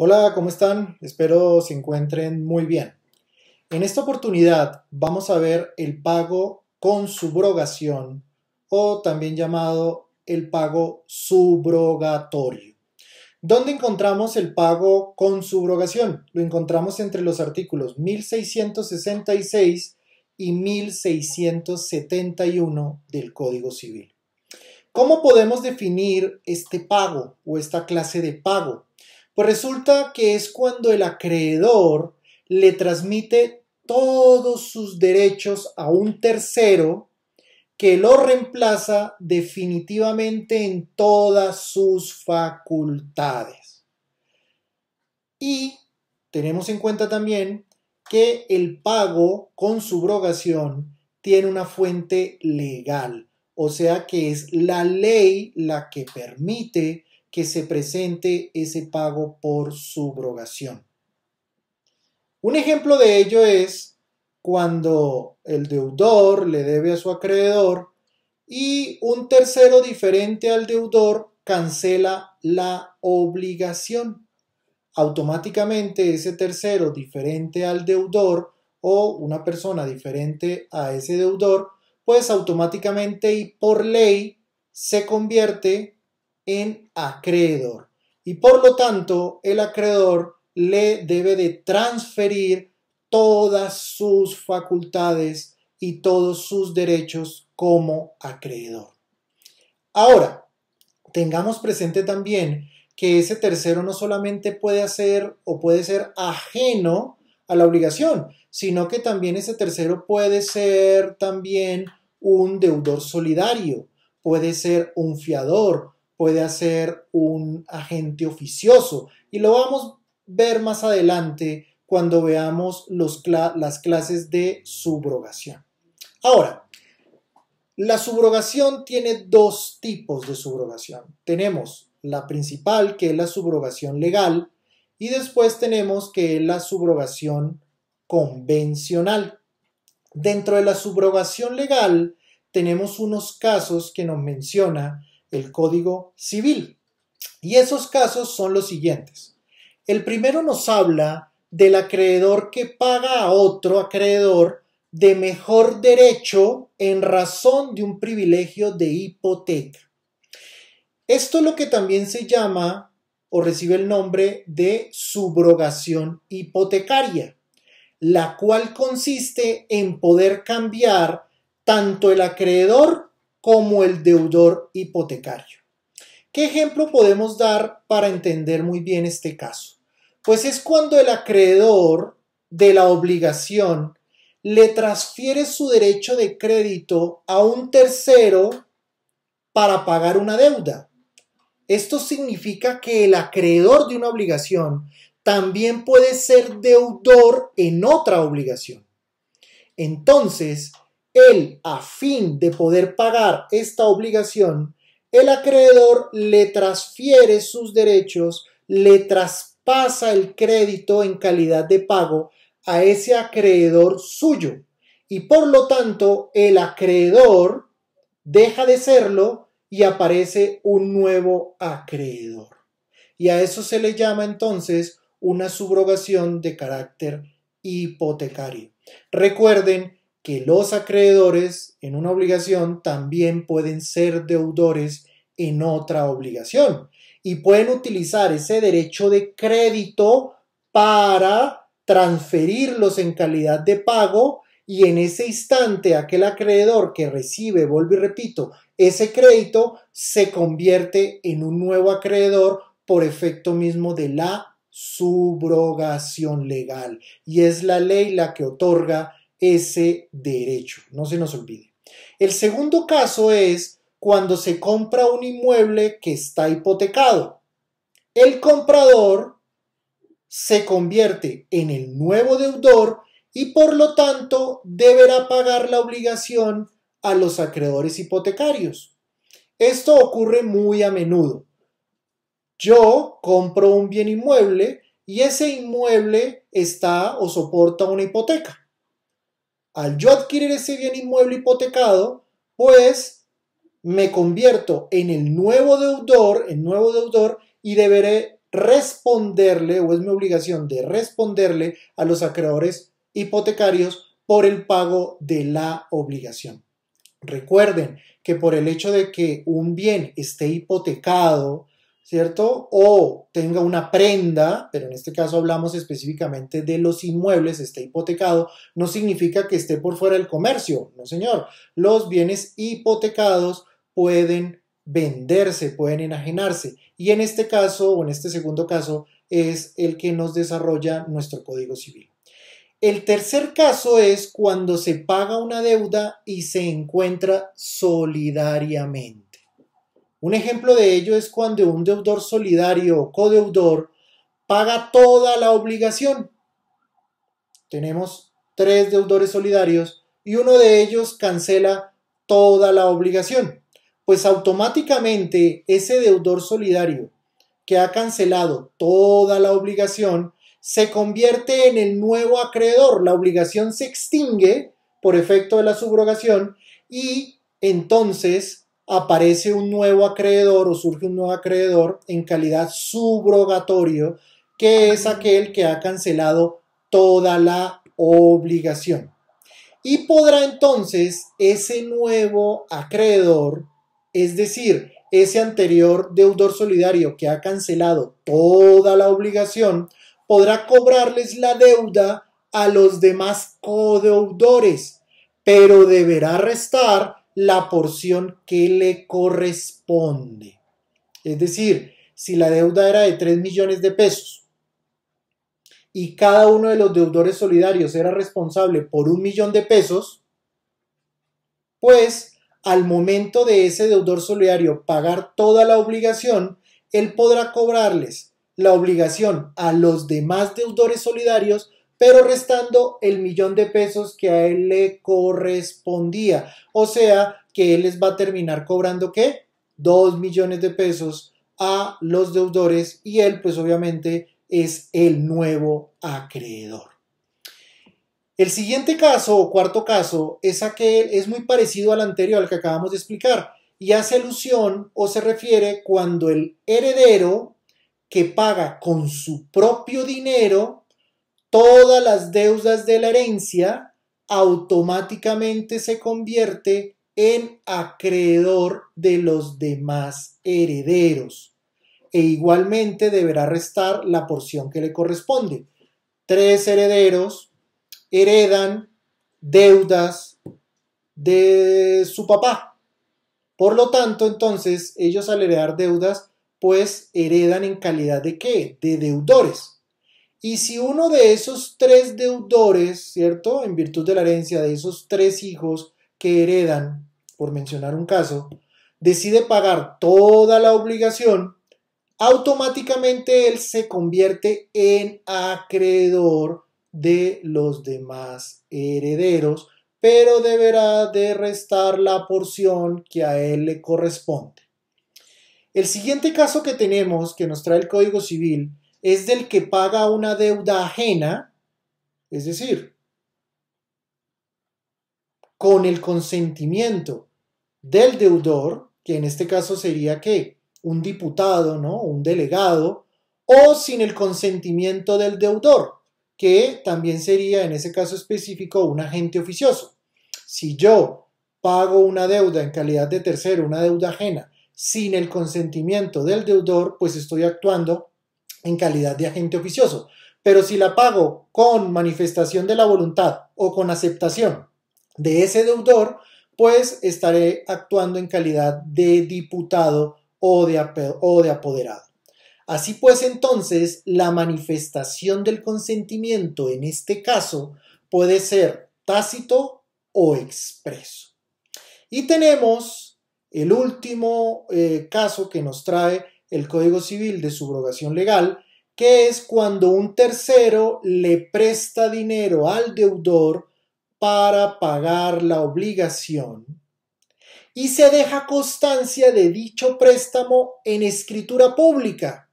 Hola, ¿cómo están? Espero se encuentren muy bien. En esta oportunidad vamos a ver el pago con subrogación o también llamado el pago subrogatorio. ¿Dónde encontramos el pago con subrogación? Lo encontramos entre los artículos 1666 y 1671 del Código Civil. ¿Cómo podemos definir este pago o esta clase de pago? Pues resulta que es cuando el acreedor le transmite todos sus derechos a un tercero que lo reemplaza definitivamente en todas sus facultades. Y tenemos en cuenta también que el pago con subrogación tiene una fuente legal, o sea que es la ley la que permite que se presente ese pago por subrogación. Un ejemplo de ello es cuando el deudor le debe a su acreedor y un tercero diferente al deudor cancela la obligación. Automáticamente ese tercero diferente al deudor o una persona diferente a ese deudor, pues automáticamente y por ley se convierte en acreedor y por lo tanto el acreedor le debe de transferir todas sus facultades y todos sus derechos como acreedor. Ahora, tengamos presente también que ese tercero no solamente puede hacer o puede ser ajeno a la obligación, sino que también ese tercero puede ser también un deudor solidario, puede ser un fiador, puede ser un agente oficioso y lo vamos a ver más adelante cuando veamos las clases de subrogación. Ahora, la subrogación tiene dos tipos de subrogación. Tenemos la principal, que es la subrogación legal, y después tenemos que es la subrogación convencional. Dentro de la subrogación legal tenemos unos casos que nos menciona el Código Civil, y esos casos son los siguientes. El primero nos habla del acreedor que paga a otro acreedor de mejor derecho en razón de un privilegio de hipoteca. Esto es lo que también se llama o recibe el nombre de subrogación hipotecaria, la cual consiste en poder cambiar tanto el acreedor como el deudor hipotecario. ¿Qué ejemplo podemos dar para entender muy bien este caso? Pues es cuando el acreedor de la obligación le transfiere su derecho de crédito a un tercero para pagar una deuda. Esto significa que el acreedor de una obligación también puede ser deudor en otra obligación. Entonces, él, a fin de poder pagar esta obligación, el acreedor le transfiere sus derechos, le traspasa el crédito en calidad de pago a ese acreedor suyo y por lo tanto el acreedor deja de serlo y aparece un nuevo acreedor. Y a eso se le llama entonces una subrogación de carácter hipotecario. Recuerden que los acreedores en una obligación también pueden ser deudores en otra obligación y pueden utilizar ese derecho de crédito para transferirlos en calidad de pago y en ese instante aquel acreedor que recibe, vuelvo y repito, ese crédito se convierte en un nuevo acreedor por efecto mismo de la subrogación legal y es la ley la que otorga ese derecho, no se nos olvide. El segundo caso es cuando se compra un inmueble que está hipotecado. El comprador se convierte en el nuevo deudor y por lo tanto deberá pagar la obligación a los acreedores hipotecarios. Esto ocurre muy a menudo. Yo compro un bien inmueble y ese inmueble está o soporta una hipoteca. Al yo adquirir ese bien inmueble hipotecado, pues me convierto en el nuevo deudor y deberé responderle, o es mi obligación de responderle a los acreedores hipotecarios por el pago de la obligación. Recuerden que por el hecho de que un bien esté hipotecado, ¿cierto? O tenga una prenda, pero en este caso hablamos específicamente de los inmuebles, esté hipotecado, no significa que esté por fuera del comercio, no señor. Los bienes hipotecados pueden venderse, pueden enajenarse, y en este caso, o en este segundo caso, es el que nos desarrolla nuestro Código Civil. El tercer caso es cuando se paga una deuda y se encuentra solidariamente. Un ejemplo de ello es cuando un deudor solidario o codeudor paga toda la obligación. Tenemos 3 deudores solidarios y uno de ellos cancela toda la obligación. Pues automáticamente ese deudor solidario que ha cancelado toda la obligación se convierte en el nuevo acreedor. La obligación se extingue por efecto de la subrogación y entonces aparece un nuevo acreedor o surge un nuevo acreedor en calidad subrogatorio, que es aquel que ha cancelado toda la obligación. Y podrá entonces ese nuevo acreedor, es decir, ese anterior deudor solidario que ha cancelado toda la obligación, podrá cobrarles la deuda a los demás codeudores, pero deberá restar la porción que le corresponde. Es decir, si la deuda era de 3 millones de pesos y cada uno de los deudores solidarios era responsable por 1 millón de pesos, pues al momento de ese deudor solidario pagar toda la obligación, él podrá cobrarles la obligación a los demás deudores solidarios, pero restando el 1 millón de pesos que a él le correspondía. O sea, que él les va a terminar cobrando, ¿qué? 2 millones de pesos a los deudores y él, pues obviamente, es el nuevo acreedor. El siguiente caso, o cuarto caso, es muy parecido al anterior, al que acabamos de explicar, y hace alusión o se refiere cuando el heredero que paga con su propio dinero todas las deudas de la herencia, automáticamente se convierte en acreedor de los demás herederos e igualmente deberá restar la porción que le corresponde. 3 herederos heredan deudas de su papá. Por lo tanto, entonces, ellos al heredar deudas, pues heredan en calidad de ¿qué? De deudores. Y si uno de esos 3 deudores, ¿cierto? En virtud de la herencia de esos 3 hijos que heredan, por mencionar un caso, decide pagar toda la obligación, automáticamente él se convierte en acreedor de los demás herederos, pero deberá de restar la porción que a él le corresponde. El siguiente caso que tenemos, que nos trae el Código Civil, es del que paga una deuda ajena, es decir, con el consentimiento del deudor, que en este caso sería ¿qué? Un diputado, ¿no? Un delegado, o sin el consentimiento del deudor, que también sería en ese caso específico un agente oficioso. Si yo pago una deuda en calidad de tercero, una deuda ajena, sin el consentimiento del deudor, pues estoy actuando en calidad de agente oficioso. Pero si la pago con manifestación de la voluntad o con aceptación de ese deudor, pues estaré actuando en calidad de diputado o de apoderado. Así pues, entonces, la manifestación del consentimiento en este caso puede ser tácito o expreso. Y tenemos el último caso que nos trae el Código Civil de subrogación legal, que es cuando un tercero le presta dinero al deudor para pagar la obligación y se deja constancia de dicho préstamo en escritura pública.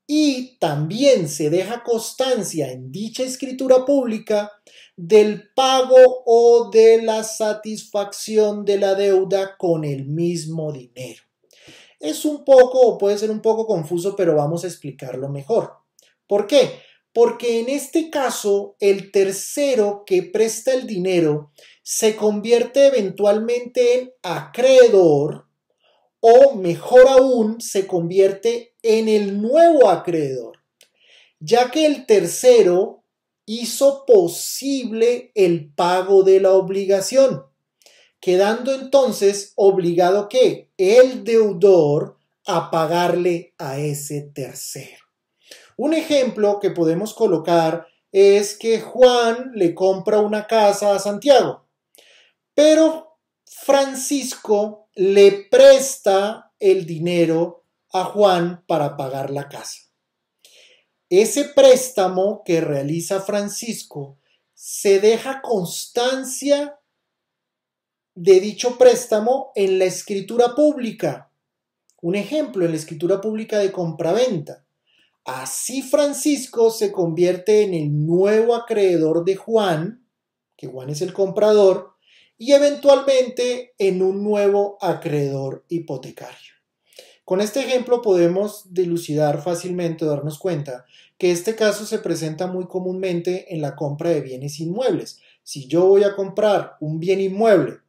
Y también se deja constancia en dicha escritura pública del pago o de la satisfacción de la deuda con el mismo dinero. Es un poco o puede ser un poco confuso, pero vamos a explicarlo mejor. ¿Por qué? Porque en este caso el tercero que presta el dinero se convierte eventualmente en acreedor o mejor aún se convierte en el nuevo acreedor, ya que el tercero hizo posible el pago de la obligación, quedando entonces obligado que el deudor a pagarle a ese tercero. Un ejemplo que podemos colocar es que Juan le compra una casa a Santiago, pero Francisco le presta el dinero a Juan para pagar la casa. Ese préstamo que realiza Francisco se deja constancia de dicho préstamo en la escritura pública. Un ejemplo, en la escritura pública de compraventa. Así Francisco se convierte en el nuevo acreedor de Juan, que Juan es el comprador, y eventualmente en un nuevo acreedor hipotecario. Con este ejemplo podemos dilucidar fácilmente, darnos cuenta que este caso se presenta muy comúnmente en la compra de bienes inmuebles. Si yo voy a comprar un bien inmueble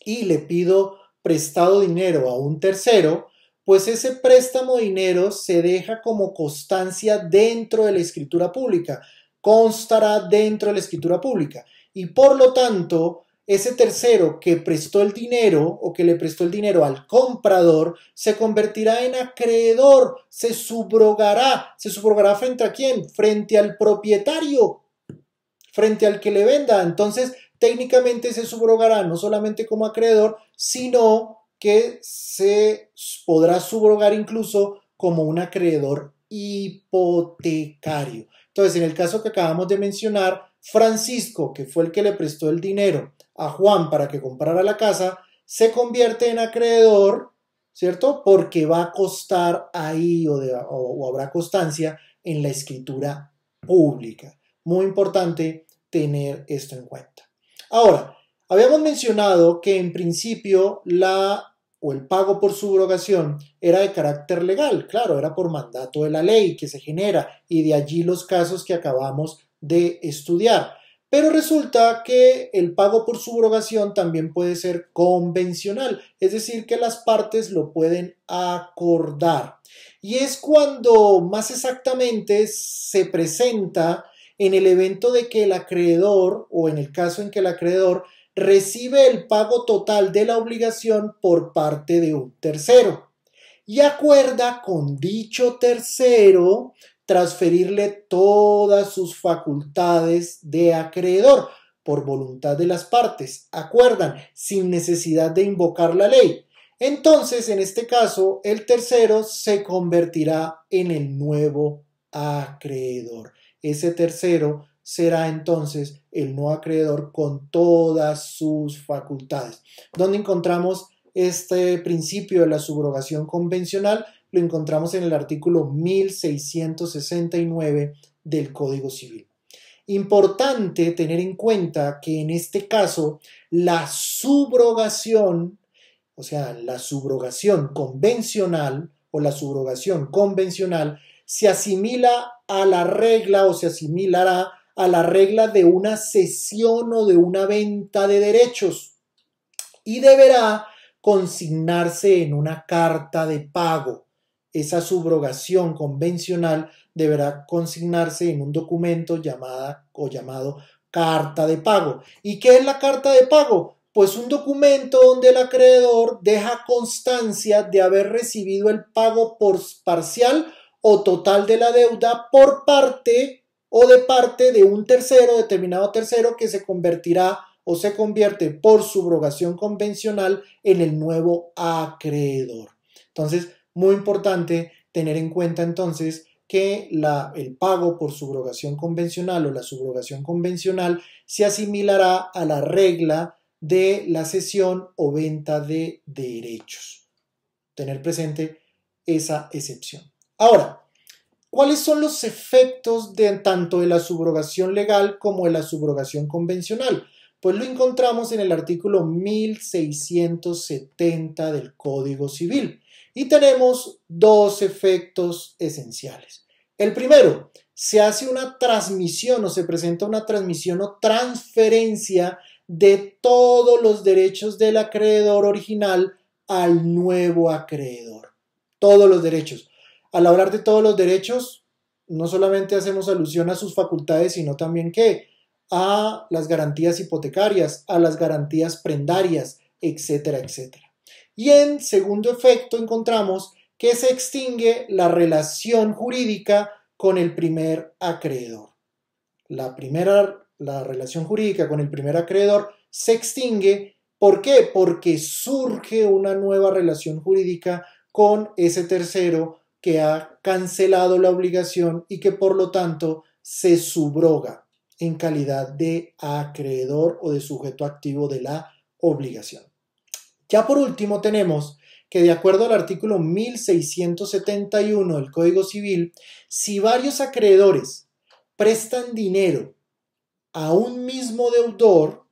y le pido prestado dinero a un tercero, pues ese préstamo de dinero se deja como constancia dentro de la escritura pública, constará dentro de la escritura pública y por lo tanto ese tercero que prestó el dinero o que le prestó el dinero al comprador se convertirá en acreedor, se subrogará frente a quién, frente al propietario, frente al que le venda. Entonces técnicamente se subrogará no solamente como acreedor, sino que se podrá subrogar incluso como un acreedor hipotecario. Entonces, en el caso que acabamos de mencionar, Francisco, que fue el que le prestó el dinero a Juan para que comprara la casa, se convierte en acreedor, ¿cierto? Porque va a constar ahí o habrá constancia en la escritura pública. Muy importante tener esto en cuenta. Ahora, habíamos mencionado que en principio el pago por subrogación era de carácter legal, claro, era por mandato de la ley que se genera y de allí los casos que acabamos de estudiar. Pero resulta que el pago por subrogación también puede ser convencional, es decir, que las partes lo pueden acordar. Y es cuando más exactamente se presenta en el evento de que el acreedor, o en el caso en que el acreedor recibe el pago total de la obligación por parte de un tercero y acuerda con dicho tercero transferirle todas sus facultades de acreedor por voluntad de las partes. Acuerdan sin necesidad de invocar la ley. Entonces, en este caso, el tercero se convertirá en el nuevo acreedor. Ese tercero será entonces el no acreedor con todas sus facultades. ¿Dónde encontramos este principio de la subrogación convencional? Lo encontramos en el artículo 1669 del Código Civil. Importante tener en cuenta que en este caso la subrogación, o sea, la subrogación convencional o la subrogación convencional se asimila a la regla o se asimilará a la regla de una cesión o de una venta de derechos y deberá consignarse en una carta de pago. Esa subrogación convencional deberá consignarse en un documento llamado carta de pago. ¿Y qué es la carta de pago? Pues un documento donde el acreedor deja constancia de haber recibido el pago por parcial o total de la deuda por parte o de parte de un tercero, determinado tercero, que se convertirá o se convierte por subrogación convencional en el nuevo acreedor. Entonces, muy importante tener en cuenta entonces que el pago por subrogación convencional o la subrogación convencional se asimilará a la regla de la cesión o venta de derechos. Tener presente esa excepción. Ahora, ¿cuáles son los efectos tanto de la subrogación legal como de la subrogación convencional? Pues lo encontramos en el artículo 1670 del Código Civil, Y tenemos dos efectos esenciales. El primero, se hace una transmisión o se presenta una transmisión o transferencia de todos los derechos del acreedor original al nuevo acreedor. Todos los derechos. Al hablar de todos los derechos, no solamente hacemos alusión a sus facultades, sino también ¿qué? A las garantías hipotecarias, a las garantías prendarias, etcétera, etcétera. Y en segundo efecto encontramos que se extingue la relación jurídica con el primer acreedor. La relación jurídica con el primer acreedor se extingue. ¿Por qué? Porque surge una nueva relación jurídica con ese tercero que ha cancelado la obligación y que por lo tanto se subroga en calidad de acreedor o de sujeto activo de la obligación. Ya por último tenemos que de acuerdo al artículo 1671 del Código Civil, si varios acreedores prestan dinero a un mismo deudor,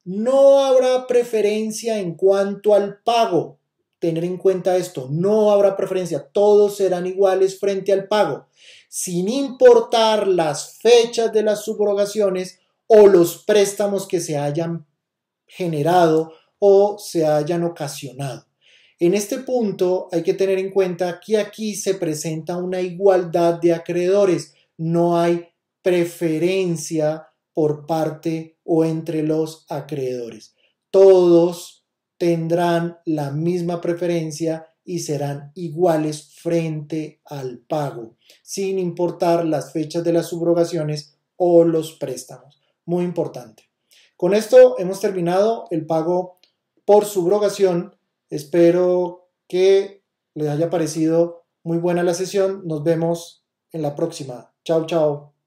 no habrá preferencia en cuanto al pago. Tener en cuenta esto, no habrá preferencia, todos serán iguales frente al pago, sin importar las fechas de las subrogaciones o los préstamos que se hayan generado o se hayan ocasionado. En este punto hay que tener en cuenta que aquí se presenta una igualdad de acreedores, no hay preferencia por parte o entre los acreedores. Todos tendrán la misma preferencia y serán iguales frente al pago, sin importar las fechas de las subrogaciones o los préstamos. Muy importante. Con esto hemos terminado el pago por subrogación. Espero que les haya parecido muy buena la sesión. Nos vemos en la próxima. Chao, chao.